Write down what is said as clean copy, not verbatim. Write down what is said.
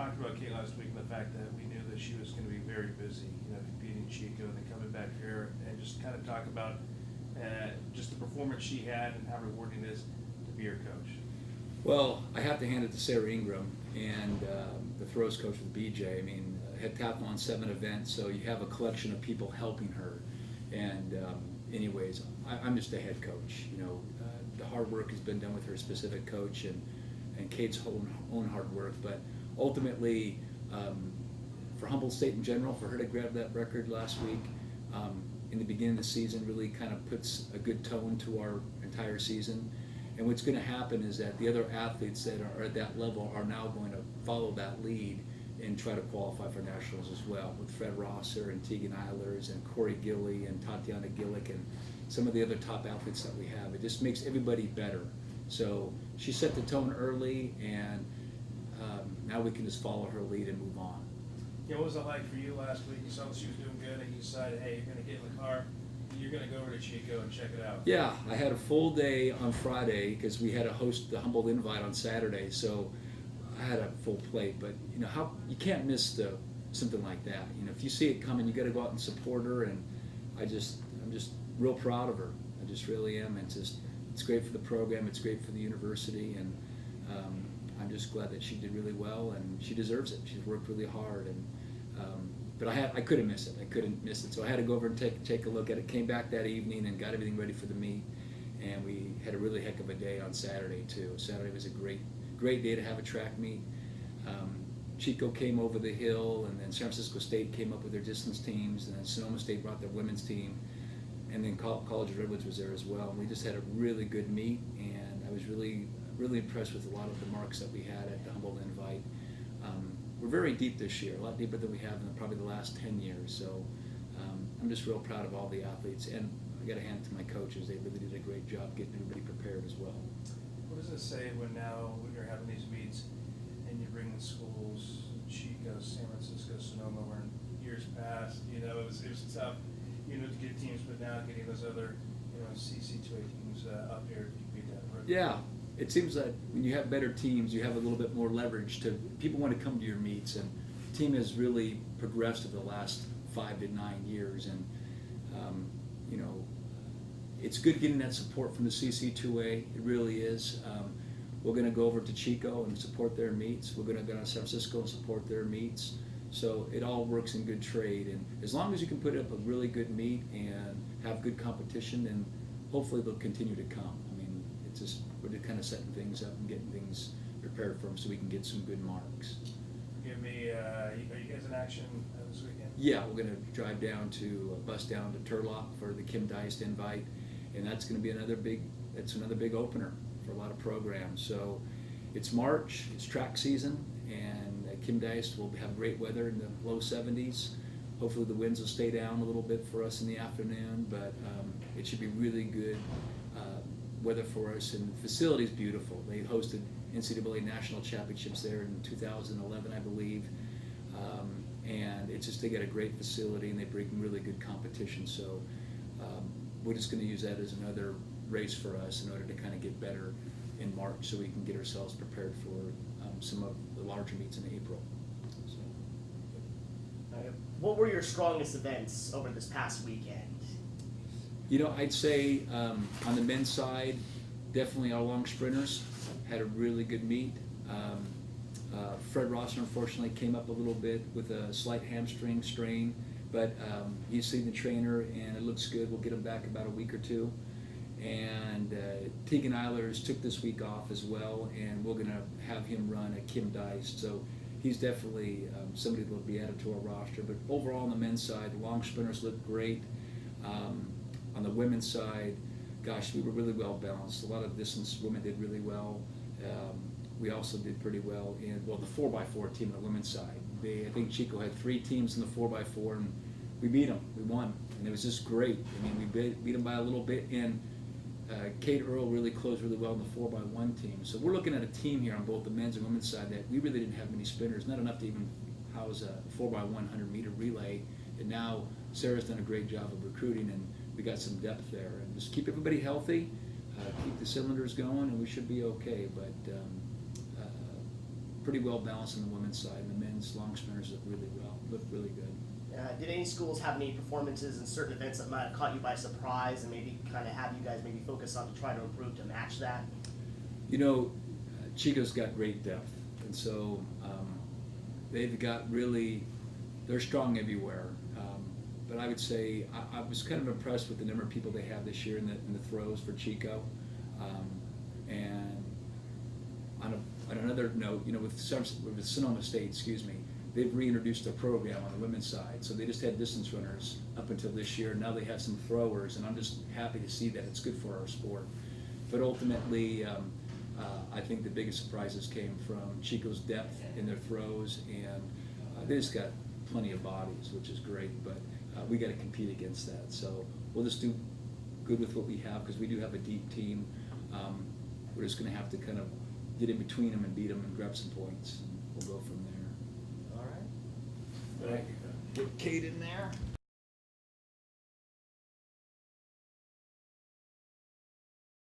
talked about Kate last week and the fact that we knew that she was going to be very busy, competing Chico and then coming back here, and just kind of talk about just the performance she had and how rewarding it is to be her coach. Well, I have to hand it to Sarah Ingram and the throws coach with BJ. I mean, had Tathlon 7 events, so you have a collection of people helping her. And anyways, I'm just a head coach. The hard work has been done with her specific coach and Kate's own hard work. But ultimately, for Humboldt State in general, for her to grab that record last week in the beginning of the season really kind of puts a good tone to our entire season. And what's going to happen is that the other athletes that are at that level are now going to follow that lead and try to qualify for nationals as well, with Fred Rosser and Tegan Eilers and Corey Gilly and Tatiana Gillick and some of the other top athletes that we have. It just makes everybody better. So she set the tone early, and now we can just follow her lead and move on. Yeah, what was it like for you last week? You saw that she was doing good, and you decided, hey, you're going to get in the car, you're going to go over to Chico and check it out. Yeah, I had a full day on Friday because we had to host the Humboldt Invite on Saturday, so I had a full plate. But how you can't miss something like that. If you see it coming, you got to go out and support her. And I'm just real proud of her. I just really am. It's great for the program. It's great for the university, and I'm just glad that she did really well, and she deserves it. She's worked really hard, and but I couldn't miss it. I couldn't miss it. So I had to go over and take a look at it. Came back that evening and got everything ready for the meet, and we had a really heck of a day on Saturday too. Saturday was a great day to have a track meet. Chico came over the hill, and then San Francisco State came up with their distance teams, and then Sonoma State brought their women's team, and then College of Redwoods was there as well. And we just had a really good meet, and I was really impressed with a lot of the marks that we had at the Humboldt Invite. We're very deep this year, a lot deeper than we have in probably the last 10 years. So I'm just real proud of all the athletes, and I got to hand it to my coaches. They really did a great job getting everybody prepared as well. What does it say when you're having these meets and you bring the schools, Chico, San Francisco, Sonoma, where in years past, it was tough, to get teams, but now getting those other, CC2A teams up here to compete that program? Yeah. It seems that when you have better teams, you have a little bit more leverage to people want to come to your meets, and the team has really progressed over the last 5 to 9 years, and it's good getting that support from the CC2A. It really is. We're going to go over to Chico and support their meets. We're going to go to San Francisco and support their meets. So it all works in good trade, and as long as you can put up a really good meet and have good competition, then hopefully they'll continue to come. I mean, it's just we're just kind of setting things up and getting things prepared for them so we can get some good marks. Give me, are you guys in action this weekend? Yeah, we're going to drive down to bus down to Turlock for the Kim Deist Invite, and that's going to be another big opener for a lot of programs. So it's March, it's track season, and Kim Deist will have great weather in the low 70s. Hopefully the winds will stay down a little bit for us in the afternoon, but it should be really good weather for us, and the facility is beautiful. They hosted NCAA National Championships there in 2011, I believe, and it's just they got a great facility, and they bring really good competition. So we're just going to use that as another race for us in order to kind of get better in March, so we can get ourselves prepared for some of the larger meets in April. So. What were your strongest events over this past weekend? I'd say on the men's side, definitely our long sprinters had a really good meet. Fred Rosser unfortunately came up a little bit with a slight hamstring strain, but he's seen the trainer and it looks good. We'll get him back about a week or two. And Tegan Eilers took this week off as well, and we're going to have him run at Kim Deist. So he's definitely somebody that will be added to our roster. But overall on the men's side, the long sprinters looked great. On the women's side, gosh, we were really well balanced. A lot of distance women did really well. We also did pretty well in, the 4x4 team on the women's side. I think Chico had 3 teams in the 4x4, and we beat them. We won, and it was just great. I mean, we beat them by a little bit, and Kate Earl really closed really well in the 4x1 team. So we're looking at a team here on both the men's and women's side that we really didn't have many spinners, not enough to even house a 4x1 100-meter relay. And now Sarah's done a great job of recruiting, and we got some depth there. And just keep everybody healthy, keep the cylinders going, and we should be okay. But pretty well balanced on the women's side. And the men's long sprinters look really good. Did any schools have any performances in certain events that might have caught you by surprise and maybe kind of have you guys maybe focus on to try to improve to match that? You know, Chico's got great depth, and so they've got they're strong everywhere. But I would say I was kind of impressed with the number of people they have this year in the throws for Chico. And on another note, you know, with Sonoma State, they've reintroduced a program on the women's side. So they just had distance runners up until this year. Now they have some throwers, and I'm just happy to see that. It's good for our sport. But ultimately, I think the biggest surprises came from Chico's depth in their throws, and they just got plenty of bodies, which is great. But we got to compete against that. So we'll just do good with what we have, because we do have a deep team. We're just going to have to kind of get in between them and beat them and grab some points. And we'll go from there. All right. Thank you. Put Kate in there.